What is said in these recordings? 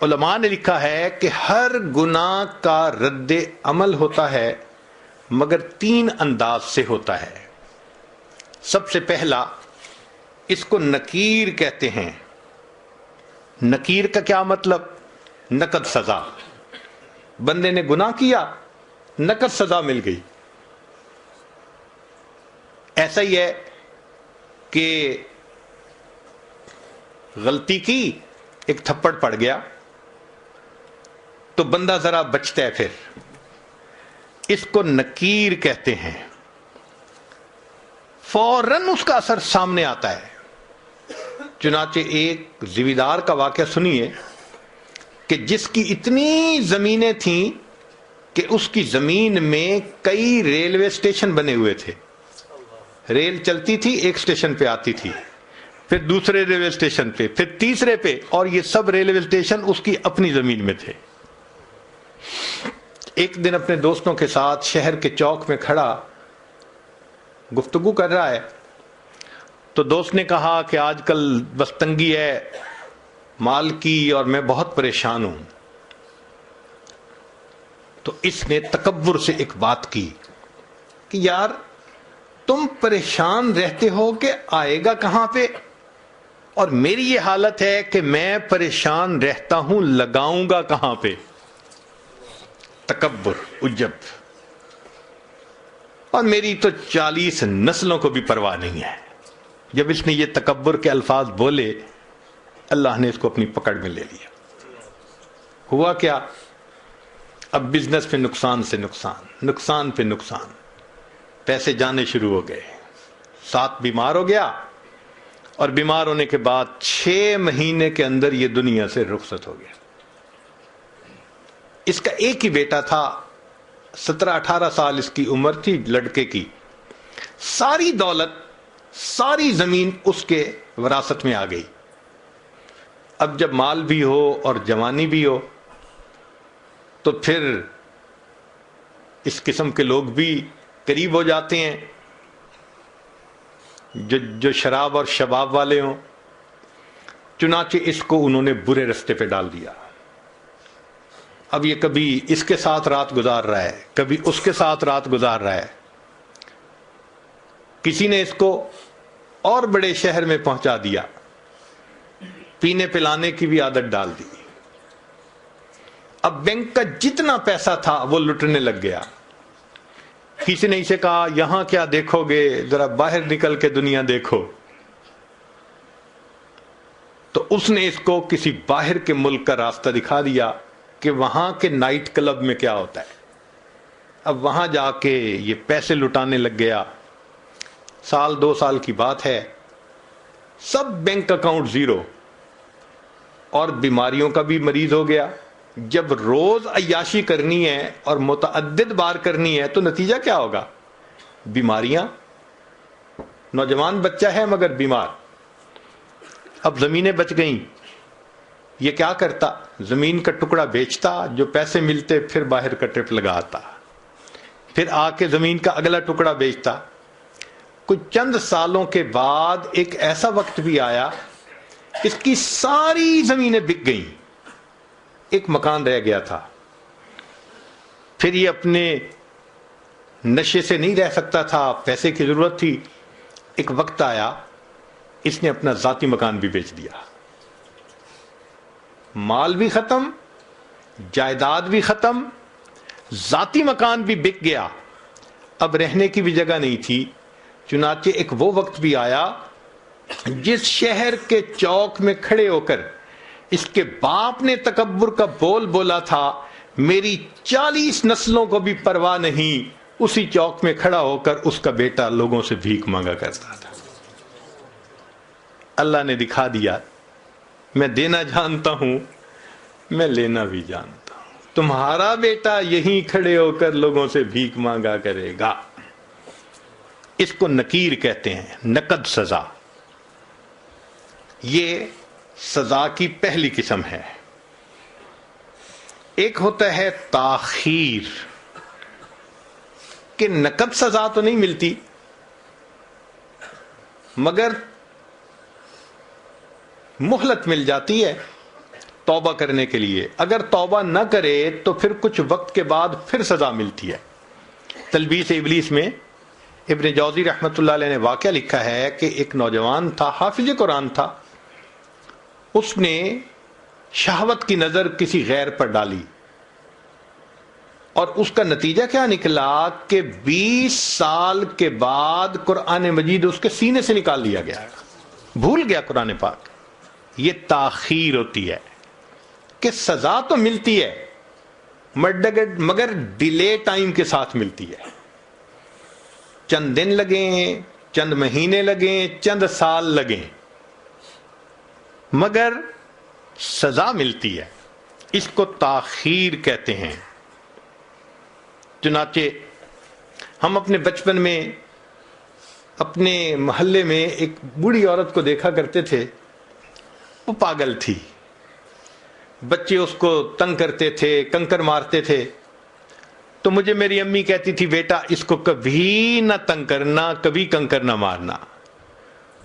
علماء نے لکھا ہے کہ ہر گناہ کا رد عمل ہوتا ہے مگر 3 انداز سے ہوتا ہے. سب سے پہلا اس کو نکیر کہتے ہیں. نکیر کا کیا مطلب؟ نقد سزا. بندے نے گناہ کیا، نقد سزا مل گئی. ایسا ہی ہے کہ غلطی کی، ایک تھپڑ پڑ گیا تو بندہ ذرا بچتا ہے، پھر اس کو نکیر کہتے ہیں. فوراً اس کا اثر سامنے آتا ہے. چنانچہ ایک زمیندار کا واقعہ سنیے کہ جس کی اتنی زمینیں تھیں کہ اس کی زمین میں کئی ریلوے اسٹیشن بنے ہوئے تھے. ریل چلتی تھی، ایک اسٹیشن پہ آتی تھی، پھر دوسرے ریلوے اسٹیشن پہ، پھر تیسرے پہ، اور یہ سب ریلوے اسٹیشن اس کی اپنی زمین میں تھے. ایک دن اپنے دوستوں کے ساتھ شہر کے چوک میں کھڑا گفتگو کر رہا ہے تو دوست نے کہا کہ آج کل بس تنگی ہے مال کی اور میں بہت پریشان ہوں. تو اس نے تکبر سے ایک بات کی کہ یار تم پریشان رہتے ہو کہ آئے گا کہاں پہ، اور میری یہ حالت ہے کہ میں پریشان رہتا ہوں، لگاؤں گا کہاں پہ. تکبر، عجب. اور میری تو 40 نسلوں کو بھی پرواہ نہیں ہے. جب اس نے یہ تکبر کے الفاظ بولے، اللہ نے اس کو اپنی پکڑ میں لے لیا. ہوا کیا؟ اب بزنس پہ نقصان سے نقصان، نقصان پہ نقصان، پیسے جانے شروع ہو گئے. ساتھ بیمار ہو گیا، اور بیمار ہونے کے بعد 6 مہینے کے اندر یہ دنیا سے رخصت ہو گیا. اس کا ایک ہی بیٹا تھا، 17-18 سال اس کی عمر تھی لڑکے کی. ساری دولت، ساری زمین اس کے وراثت میں آ گئی. اب جب مال بھی ہو اور جوانی بھی ہو تو پھر اس قسم کے لوگ بھی قریب ہو جاتے ہیں جو شراب اور شباب والے ہوں. چنانچہ اس کو انہوں نے برے رستے پہ ڈال دیا. اب یہ کبھی اس کے ساتھ رات گزار رہا ہے، کبھی اس کے ساتھ رات گزار رہا ہے. کسی نے اس کو اور بڑے شہر میں پہنچا دیا، پینے پلانے کی بھی عادت ڈال دی. اب بینک کا جتنا پیسہ تھا وہ لٹنے لگ گیا. کسی نے اسے کہا یہاں کیا دیکھو گے، ذرا باہر نکل کے دنیا دیکھو. تو اس نے اس کو کسی باہر کے ملک کا راستہ دکھا دیا کہ وہاں کے نائٹ کلب میں کیا ہوتا ہے. اب وہاں جا کے یہ پیسے لٹانے لگ گیا. 1-2 سال کی بات ہے، سب بینک اکاؤنٹ زیرو، اور بیماریوں کا بھی مریض ہو گیا. جب روز عیاشی کرنی ہے اور متعدد بار کرنی ہے تو نتیجہ کیا ہوگا؟ بیماریاں. نوجوان بچہ ہے مگر بیمار. اب زمینیں بچ گئیں. یہ کیا کرتا؟ زمین کا ٹکڑا بیچتا، جو پیسے ملتے پھر باہر کا ٹرپ لگاتا، پھر آ کے زمین کا اگلا ٹکڑا بیچتا. کچھ چند سالوں کے بعد ایک ایسا وقت بھی آیا، اس کی ساری زمینیں بک گئیں، ایک مکان رہ گیا تھا. پھر یہ اپنے نشے سے نہیں رہ سکتا تھا، پیسے کی ضرورت تھی. ایک وقت آیا اس نے اپنا ذاتی مکان بھی بیچ دیا. مال بھی ختم، جائیداد بھی ختم، ذاتی مکان بھی بک گیا. اب رہنے کی بھی جگہ نہیں تھی. چنانچہ ایک وہ وقت بھی آیا جس شہر کے چوک میں کھڑے ہو کر اس کے باپ نے تکبر کا بول بولا تھا، میری 40 نسلوں کو بھی پرواہ نہیں، اسی چوک میں کھڑا ہو کر اس کا بیٹا لوگوں سے بھیک مانگا کرتا تھا. اللہ نے دکھا دیا، میں دینا جانتا ہوں، میں لینا بھی جانتا ہوں. تمہارا بیٹا یہیں کھڑے ہو کر لوگوں سے بھیک مانگا کرے گا. اس کو نکیر کہتے ہیں، نقد سزا. یہ سزا کی پہلی قسم ہے. ایک ہوتا ہے تاخیر، کہ نقد سزا تو نہیں ملتی مگر مہلت مل جاتی ہے. توبہ کرنے کے لیے. اگر توبہ نہ کرے تو پھر کچھ وقت کے بعد پھر سزا ملتی ہے. تلبیس ابلیس میں ابن جوزی رحمۃ اللہ علیہ نے واقعہ لکھا ہے کہ ایک نوجوان تھا، حافظ قرآن تھا، اس نے شہوت کی نظر کسی غیر پر ڈالی اور اس کا نتیجہ کیا نکلا کہ 20 سال کے بعد قرآن مجید اس کے سینے سے نکال لیا گیا، بھول گیا قرآن پاک. یہ تاخیر ہوتی ہے کہ سزا تو ملتی ہے مگر ڈیلے ٹائم کے ساتھ ملتی ہے. چند دن لگیں، چند مہینے لگیں، چند سال لگیں، مگر سزا ملتی ہے. اس کو تاخیر کہتے ہیں. چنانچہ ہم اپنے بچپن میں اپنے محلے میں ایک بوڑھی عورت کو دیکھا کرتے تھے، وہ پاگل تھی، بچے اس کو تنگ کرتے تھے، کنکر مارتے تھے. تو مجھے میری امی کہتی تھی بیٹا اس کو کبھی نہ تنگ کرنا، کبھی کنکر نہ مارنا.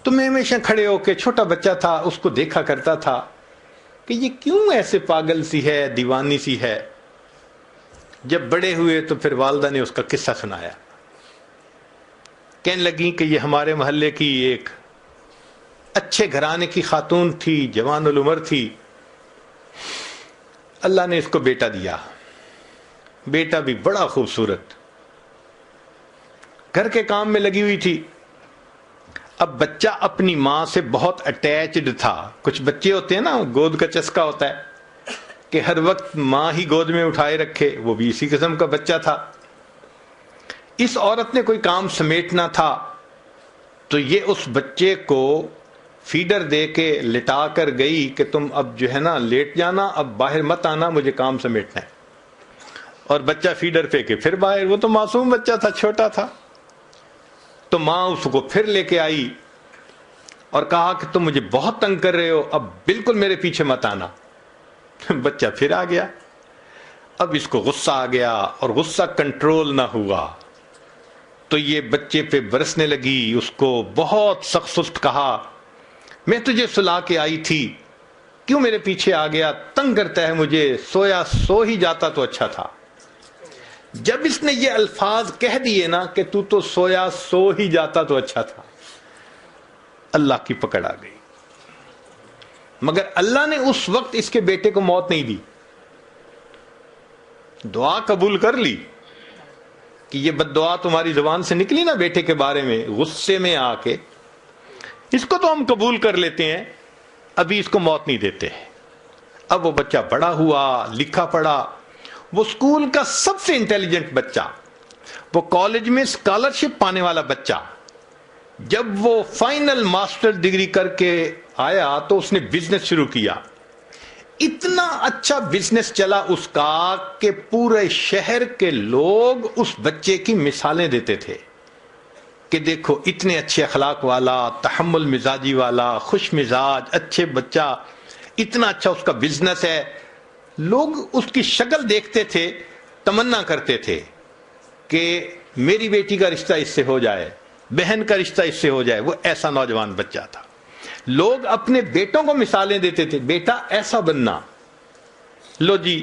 تو میں ہمیشہ کھڑے ہو کے، چھوٹا بچہ تھا، اس کو دیکھا کرتا تھا کہ یہ کیوں ایسے پاگل سی ہے، دیوانی سی ہے. جب بڑے ہوئے تو پھر والدہ نے اس کا قصہ سنایا. کہنے لگی کہ یہ ہمارے محلے کی ایک اچھے گھرانے کی خاتون تھی، جوان العمر تھی، اللہ نے اس کو بیٹا دیا، بیٹا بھی بڑا خوبصورت، گھر کے کام میں لگی ہوئی تھی. اب بچہ اپنی ماں سے بہت اٹیچڈ تھا. کچھ بچے ہوتے ہیں نا، گود کا چسکا ہوتا ہے کہ ہر وقت ماں ہی گود میں اٹھائے رکھے، وہ بھی اسی قسم کا بچہ تھا. اس عورت نے کوئی کام سمیٹنا تھا تو یہ اس بچے کو فیڈر دے کے لٹا کر گئی کہ تم اب جو ہے نا لیٹ جانا، اب باہر مت آنا، مجھے کام سمیٹنا ہے. اور بچہ فیڈر پہ کے پھر باہر. وہ تو معصوم بچہ تھا، چھوٹا تھا. تو ماں اس کو پھر لے کے آئی اور کہا کہ تم مجھے بہت تنگ کر رہے ہو، اب بالکل میرے پیچھے مت آنا. بچہ پھر آ گیا. اب اس کو غصہ آ گیا اور غصہ کنٹرول نہ ہوا تو یہ بچے پہ برسنے لگی. اس کو بہت سخت سست کہا، میں تجھے سلا کے آئی تھی، کیوں میرے پیچھے آ گیا، تنگ کرتا ہے مجھے، سویا سو ہی جاتا تو اچھا تھا. جب اس نے یہ الفاظ کہہ دیے نا کہ تو سویا سو ہی جاتا تو اچھا تھا، اللہ کی پکڑ آ گئی. مگر اللہ نے اس وقت اس کے بیٹے کو موت نہیں دی، دعا قبول کر لی کہ یہ بد دعا تمہاری زبان سے نکلی نا بیٹے کے بارے میں، غصے میں آ کے، اس کو تو ہم قبول کر لیتے ہیں، ابھی اس کو موت نہیں دیتے. اب وہ بچہ بڑا ہوا، لکھا پڑھا، وہ اسکول کا سب سے انٹیلیجنٹ بچہ، وہ کالج میں اسکالرشپ پانے والا بچہ. جب وہ فائنل ماسٹر ڈگری کر کے آیا تو اس نے بزنس شروع کیا. اتنا اچھا بزنس چلا اس کا کہ پورے شہر کے لوگ اس بچے کی مثالیں دیتے تھے کہ دیکھو اتنے اچھے اخلاق والا، تحمل مزاجی والا، خوش مزاج، اچھے بچہ، اتنا اچھا اس کا بزنس ہے. لوگ اس کی شکل دیکھتے تھے، تمنا کرتے تھے کہ میری بیٹی کا رشتہ اس سے ہو جائے، بہن کا رشتہ اس سے ہو جائے. وہ ایسا نوجوان بچہ تھا. لوگ اپنے بیٹوں کو مثالیں دیتے تھے، بیٹا ایسا بننا. لو جی،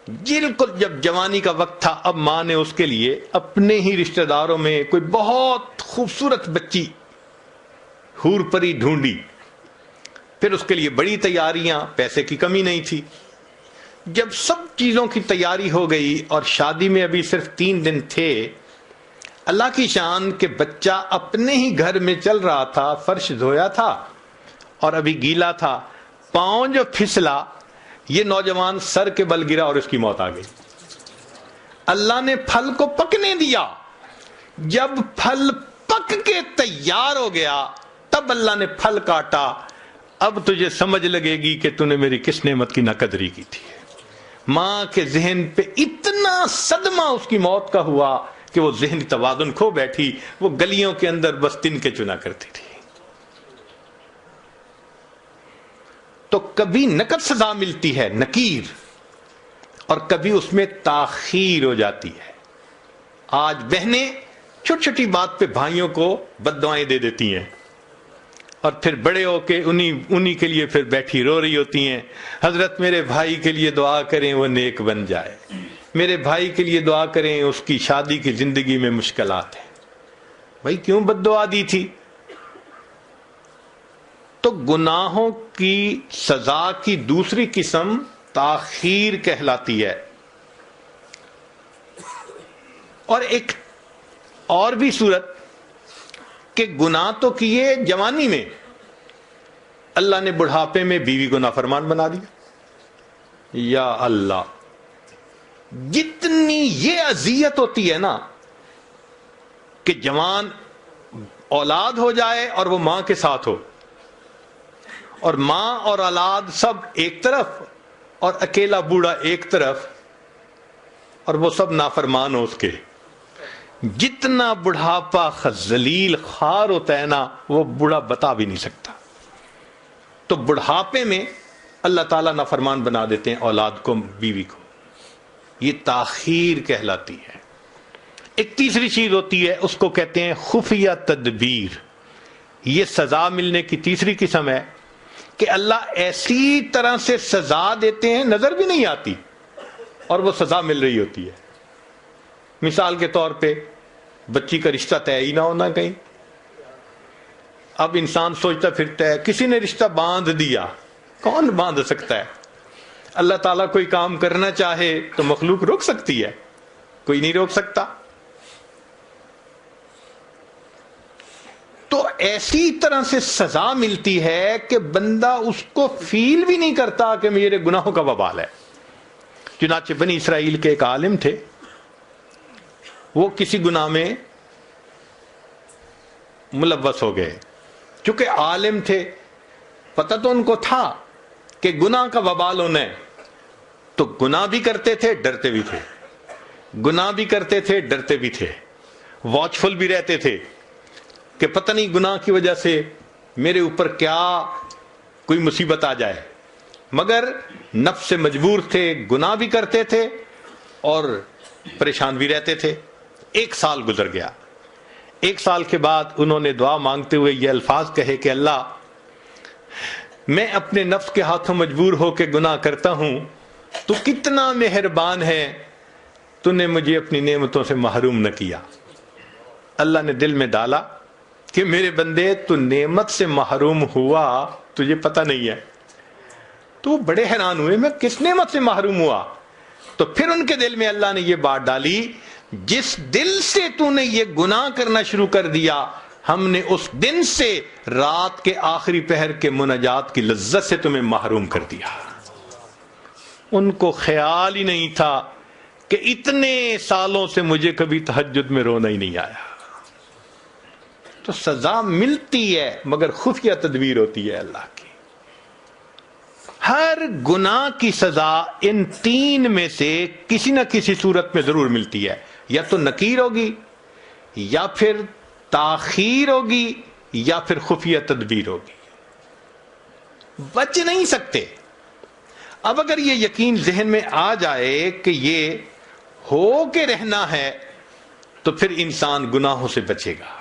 بالکل جب جوانی کا وقت تھا، اب ماں نے اس کے لیے اپنے ہی رشتہ داروں میں کوئی بہت خوبصورت بچی حور پری ڈھونڈی. پھر اس کے لیے بڑی تیاریاں، پیسے کی کمی نہیں تھی. جب سب چیزوں کی تیاری ہو گئی اور شادی میں ابھی صرف 3 دن تھے، اللہ کی شان کہ بچہ اپنے ہی گھر میں چل رہا تھا، فرش دھویا تھا اور ابھی گیلا تھا، پاؤں جو پھسلا، یہ نوجوان سر کے بل گرا اور اس کی موت آ گئی. اللہ نے پھل کو پکنے دیا. جب پھل پک کے تیار ہو گیا تب اللہ نے پھل کاٹا. اب تجھے سمجھ لگے گی کہ تو نے میری کس نعمت کی ناقدری کی تھی. ماں کے ذہن پہ اتنا صدمہ اس کی موت کا ہوا کہ وہ ذہنی توازن کھو بیٹھی. وہ گلیوں کے اندر بس تن کے چنا کرتی تھی. تو کبھی نقد سزا ملتی ہے، نکیر، اور کبھی اس میں تاخیر ہو جاتی ہے. آج بہنیں چھوٹی چھوٹی بات پہ بھائیوں کو بد دعائیں دے دیتی ہیں اور پھر بڑے ہو کے انہی کے لیے پھر بیٹھی رو رہی ہوتی ہیں، حضرت میرے بھائی کے لیے دعا کریں وہ نیک بن جائے، میرے بھائی کے لیے دعا کریں اس کی شادی کی زندگی میں مشکلات ہیں۔ بھائی کیوں بد دعا دی تھی؟ تو گناہوں کی سزا کی دوسری قسم تاخیر کہلاتی ہے، اور ایک اور بھی صورت کہ گناہ تو کیے جوانی میں، اللہ نے بڑھاپے میں بیوی کو نافرمان بنا دیا۔ یا اللہ، جتنی یہ اذیت ہوتی ہے نا کہ جوان اولاد ہو جائے اور وہ ماں کے ساتھ ہو، اور ماں اور اولاد سب ایک طرف اور اکیلا بوڑھا ایک طرف، اور وہ سب نافرمان ہو اس کے، جتنا بڑھاپا ذلیل خوار ہوتا ہے نا وہ بوڑھا بتا بھی نہیں سکتا۔ تو بڑھاپے میں اللہ تعالیٰ نافرمان بنا دیتے ہیں اولاد کو، بیوی کو، یہ تاخیر کہلاتی ہے۔ ایک تیسری چیز ہوتی ہے، اس کو کہتے ہیں خفیہ تدبیر۔ یہ سزا ملنے کی تیسری قسم ہے کہ اللہ ایسی طرح سے سزا دیتے ہیں نظر بھی نہیں آتی اور وہ سزا مل رہی ہوتی ہے۔ مثال کے طور پہ بچی کا رشتہ طے ہی نہ ہونا کہیں، اب انسان سوچتا پھرتا ہے کسی نے رشتہ باندھ دیا، کون باندھ سکتا ہے؟ اللہ تعالیٰ کوئی کام کرنا چاہے تو مخلوق روک سکتی ہے؟ کوئی نہیں روک سکتا۔ تو ایسی طرح سے سزا ملتی ہے کہ بندہ اس کو فیل بھی نہیں کرتا کہ میرے گناہوں کا وبال ہے۔ چنانچہ بنی اسرائیل کے ایک عالم تھے، وہ کسی گناہ میں ملوث ہو گئے، چونکہ عالم تھے، پتہ تو ان کو تھا کہ گناہ کا وبال ہونا ہے، تو گناہ بھی کرتے تھے ڈرتے بھی تھے، گناہ بھی کرتے تھے ڈرتے بھی تھے، واچفل بھی رہتے تھے کہ پتہ نہیں گناہ کی وجہ سے میرے اوپر کیا کوئی مصیبت آ جائے، مگر نفس سے مجبور تھے، گناہ بھی کرتے تھے اور پریشان بھی رہتے تھے۔ 1 سال گزر گیا۔ 1 سال کے بعد انہوں نے دعا مانگتے ہوئے یہ الفاظ کہے کہ اللہ، میں اپنے نفس کے ہاتھوں مجبور ہو کے گناہ کرتا ہوں، تو کتنا مہربان ہے، تو نے مجھے اپنی نعمتوں سے محروم نہ کیا۔ اللہ نے دل میں ڈالا کہ میرے بندے تو نعمت سے محروم ہوا تجھے پتہ نہیں ہے۔ تو وہ بڑے حیران ہوئے، میں کس نعمت سے محروم ہوا؟ تو پھر ان کے دل میں اللہ نے یہ بات ڈالی، جس دل سے تو نے یہ گناہ کرنا شروع کر دیا، ہم نے اس دن سے رات کے آخری پہر کے مناجات کی لذت سے تمہیں محروم کر دیا۔ ان کو خیال ہی نہیں تھا کہ اتنے سالوں سے مجھے کبھی تہجد میں رونا ہی نہیں آیا۔ تو سزا ملتی ہے مگر خفیہ تدبیر ہوتی ہے اللہ کی۔ ہر گناہ کی سزا ان 3 میں سے کسی نہ کسی صورت میں ضرور ملتی ہے، یا تو نکیر ہوگی، یا پھر تاخیر ہوگی، یا پھر خفیہ تدبیر ہوگی، بچ نہیں سکتے۔ اب اگر یہ یقین ذہن میں آ جائے کہ یہ ہو کے رہنا ہے تو پھر انسان گناہوں سے بچے گا۔